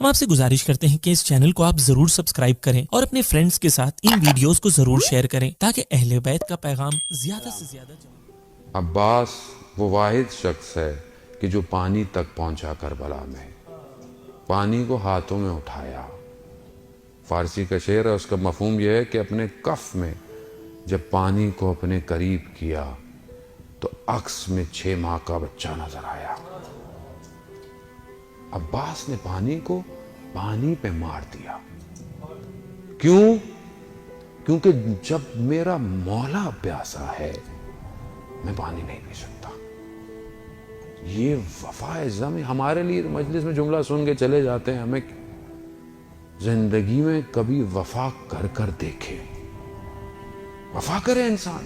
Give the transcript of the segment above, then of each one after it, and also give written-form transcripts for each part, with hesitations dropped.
ہم آپ سے گزارش کرتے ہیں کہ اس چینل کو آپ ضرور سبسکرائب کریں اور اپنے فرینڈز کے ساتھ ان ویڈیوز کو ضرور شیئر کریں تاکہ اہل بیت کا پیغام زیادہ سے زیادہ چلے۔ عباس وہ واحد شخص ہے کہ جو پانی تک پہنچا کربلا میں، پانی کو ہاتھوں میں اٹھایا۔ فارسی کا شعر ہے، اس کا مفہوم یہ ہے کہ اپنے کف میں جب پانی کو اپنے قریب کیا تو عکس میں 6 ماہ کا بچہ نظر آیا۔ عباس نے پانی کو پانی پہ مار دیا۔ کیوں؟ کیونکہ جب میرا مولا پیاسا ہے میں پانی نہیں پی سکتا۔ یہ وفا ازم ہمارے لیے مجلس میں جملہ سن کے چلے جاتے ہیں، ہمیں زندگی میں کبھی وفا کر کر دیکھے۔ وفا کرے انسان،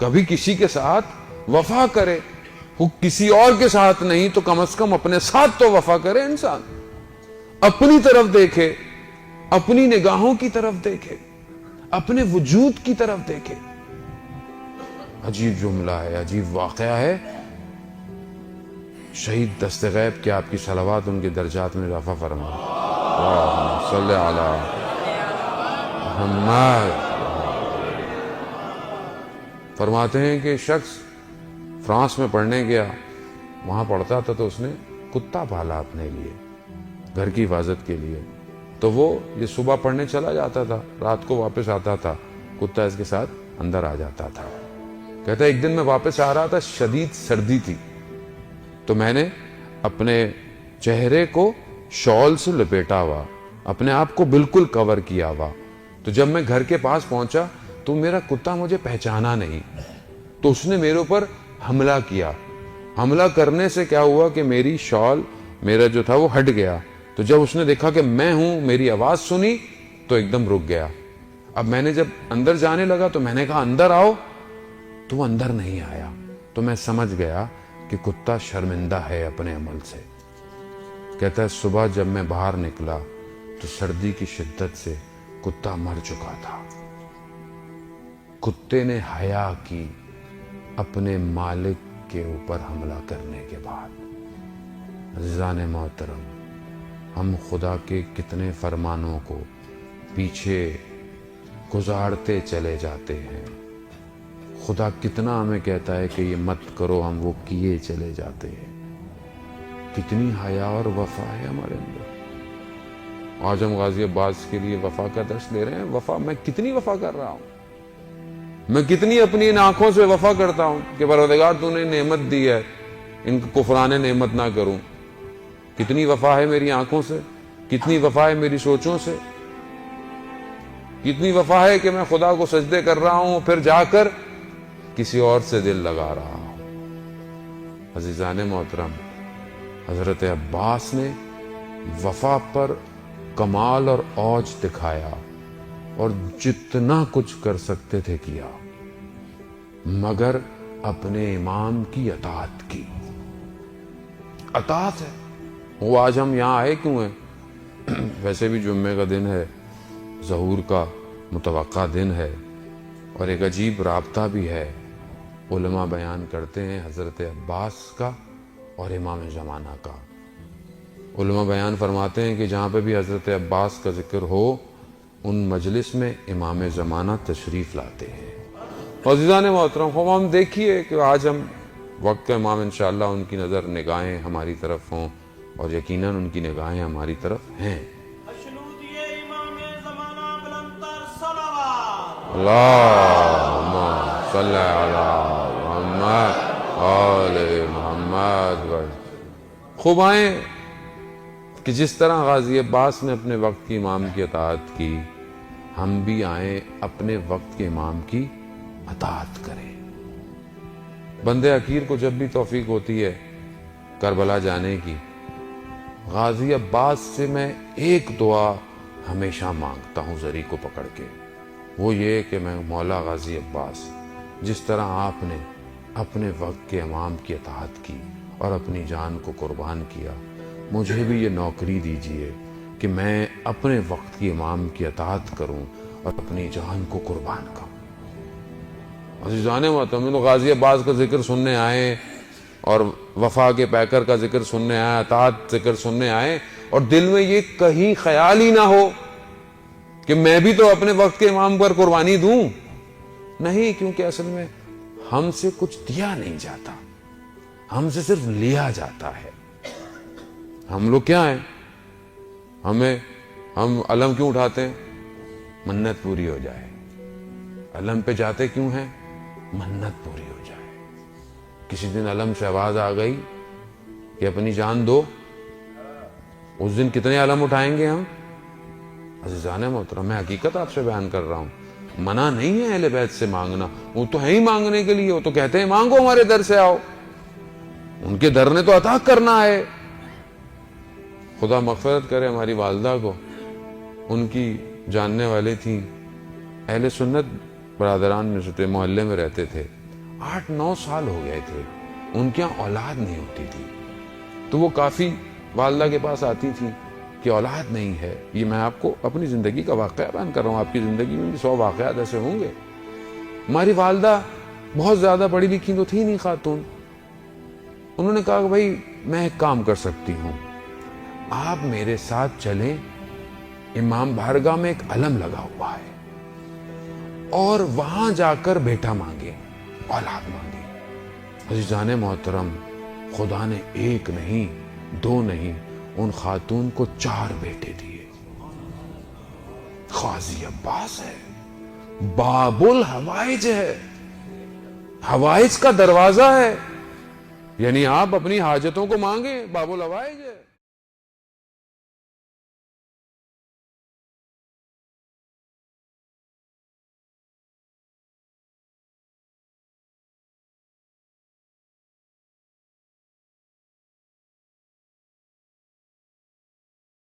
کبھی کسی کے ساتھ وفا کرے، وہ کسی اور کے ساتھ نہیں تو کم از کم اپنے ساتھ تو وفا کرے انسان۔ اپنی طرف دیکھے، اپنی نگاہوں کی طرف دیکھے، اپنے وجود کی طرف دیکھے۔ عجیب جملہ ہے، عجیب واقعہ ہے۔ شہید دست غیب کہ آپ کی صلوات ان کے درجات میں اضافہ فرمائے۔ اللہم صلی علی محمد۔ فرماتے ہیں کہ شخص فرانس میں پڑھنے گیا، وہاں پڑھتا تھا تو اس نے کتا پالا اپنے لیے، گھر کی حفاظت کے لیے۔ تو وہ یہ صبح پڑھنے چلا جاتا تھا، رات کو واپس آتا تھا، کتا اس کے ساتھ اندر آ جاتا تھا۔ کہتا ہے ایک دن میں واپس آ رہا تھا، شدید سردی تھی، تو میں نے اپنے چہرے کو شال سے لپیٹا ہوا، اپنے آپ کو بالکل کور کیا ہوا۔ تو جب میں گھر کے پاس پہنچا تو میرا کتا مجھے پہچانا نہیں، تو اس نے میرے اوپر حملہ کیا۔ حملہ کرنے سے کیا ہوا کہ میری شال، میرا جو تھا وہ ہٹ گیا۔ تو جب اس نے دیکھا کہ میں ہوں، میری آواز سنی تو ایک دم رک گیا۔ اب میں نے جب اندر جانے لگا تو میں نے کہا اندر آؤ، تو وہ اندر نہیں آیا۔ تو میں سمجھ گیا کہ کتا شرمندہ ہے اپنے عمل سے۔ کہتا ہے صبح جب میں باہر نکلا تو سردی کی شدت سے کتا مر چکا تھا۔ کتے نے حیا کی اپنے مالک کے اوپر حملہ کرنے کے بعد۔ عزیزان محترم، ہم خدا کے کتنے فرمانوں کو پیچھے گزارتے چلے جاتے ہیں۔ خدا کتنا ہمیں کہتا ہے کہ یہ مت کرو، ہم وہ کیے چلے جاتے ہیں۔ کتنی حیا اور وفا ہے ہمارے اندر۔ آج ہم غازی عباس کے لیے وفا کا درس لے رہے ہیں۔ وفا، میں کتنی وفا کر رہا ہوں، میں کتنی اپنی ان آنکھوں سے وفا کرتا ہوں کہ پروردگار تو نے نعمت دی ہے، ان کو کفران نعمت نہ کروں۔ کتنی وفا ہے میری آنکھوں سے، کتنی وفا ہے میری سوچوں سے، کتنی وفا ہے کہ میں خدا کو سجدے کر رہا ہوں پھر جا کر کسی اور سے دل لگا رہا ہوں۔ عزیزان محترم، حضرت عباس نے وفا پر کمال اور اوج دکھایا اور جتنا کچھ کر سکتے تھے کیا، مگر اپنے امام کی اطاعت کی۔ اطاعت ہے وہ آج ہم یہاں آئے کیوں ہیں؟ ویسے بھی جمعے کا دن ہے، ظہور کا متوقع دن ہے، اور ایک عجیب رابطہ بھی ہے۔ علماء بیان کرتے ہیں حضرت عباس کا اور امام زمانہ کا۔ علماء بیان فرماتے ہیں کہ جہاں پہ بھی حضرت عباس کا ذکر ہو، ان مجلس میں امام زمانہ تشریف لاتے ہیں۔ عزیزان محترم، ہم دیکھیے کہ آج ہم وقت کا امام انشاءاللہ ان کی نظر نگاہیں ہماری طرف ہوں، اور یقیناً ان کی نگاہیں ہماری طرف ہیں۔ اللہم صلی علی محمد آل محمد۔ خوب آئیں کہ جس طرح غازی عباس نے اپنے وقت کی امام کی اطاعت کی، ہم بھی آئیں اپنے وقت کے امام کی اطاعت کریں۔ بندے حقیر کو جب بھی توفیق ہوتی ہے کربلا جانے کی، غازی عباس سے میں ایک دعا ہمیشہ مانگتا ہوں زری کو پکڑ کے، وہ یہ کہ میں مولا غازی عباس، جس طرح آپ نے اپنے وقت کے امام کی اطاعت کی اور اپنی جان کو قربان کیا، مجھے بھی یہ نوکری دیجیے کہ میں اپنے وقت کی امام کی اطاعت کروں اور اپنی جان کو قربان کروں۔ عزیزان محترم، غازی عباس کا ذکر سننے آئے اور وفا کے پیکر کا ذکر سننے آئے, اطاعت ذکر سننے آئے, اور دل میں یہ کہیں خیال ہی نہ ہو کہ میں بھی تو اپنے وقت کے امام پر قربانی دوں. نہیں, کیونکہ اصل میں ہم سے کچھ دیا نہیں جاتا, ہم سے صرف لیا جاتا ہے. ہم لوگ کیا ہیں, ہم علم کیوں اٹھاتے ہیں؟ منت پوری ہو جائے. علم پہ جاتے کیوں ہیں؟ منت پوری ہو جائے. کسی دن علم سے آواز آ گئی کہ اپنی جان دو, اس دن کتنے علم اٹھائیں گے ہم؟ عزیزان محترم, میں حقیقت آپ سے بیان کر رہا ہوں. منع نہیں ہے اہل بیت سے مانگنا, وہ تو ہے ہی مانگنے کے لیے, وہ تو کہتے ہیں مانگو ہمارے در سے آؤ, ان کے در نے تو عطا کرنا ہے. خدا مغفرت کرے ہماری والدہ کو, ان کی جاننے والے تھیں, اہل سنت برادران میں سے محلے میں رہتے تھے, 8-9 سال ہو گئے تھے, ان کے یہاں اولاد نہیں ہوتی تھی, تو وہ کافی والدہ کے پاس آتی تھی کہ اولاد نہیں ہے. یہ میں آپ کو اپنی زندگی کا واقعہ بیان کر رہا ہوں, آپ کی زندگی میں بھی 100 واقعات ایسے ہوں گے. ہماری والدہ بہت زیادہ پڑھی لکھی تو تھی نہیں خاتون. انہوں نے کہا کہ بھائی میں ایک کام کر سکتی ہوں, آپ میرے ساتھ چلیں, امام بارگاہ میں ایک علم لگا ہوا ہے, اور وہاں جا کر بیٹا مانگے, اولاد مانگے. عزیزان محترم, خدا نے 1 نہیں 2 نہیں, ان خاتون کو 4 بیٹے دیے. قاضی عباس ہے, باب الحوائج ہے, حوائج کا دروازہ ہے, یعنی آپ اپنی حاجتوں کو مانگیں, باب الحوائج ہے.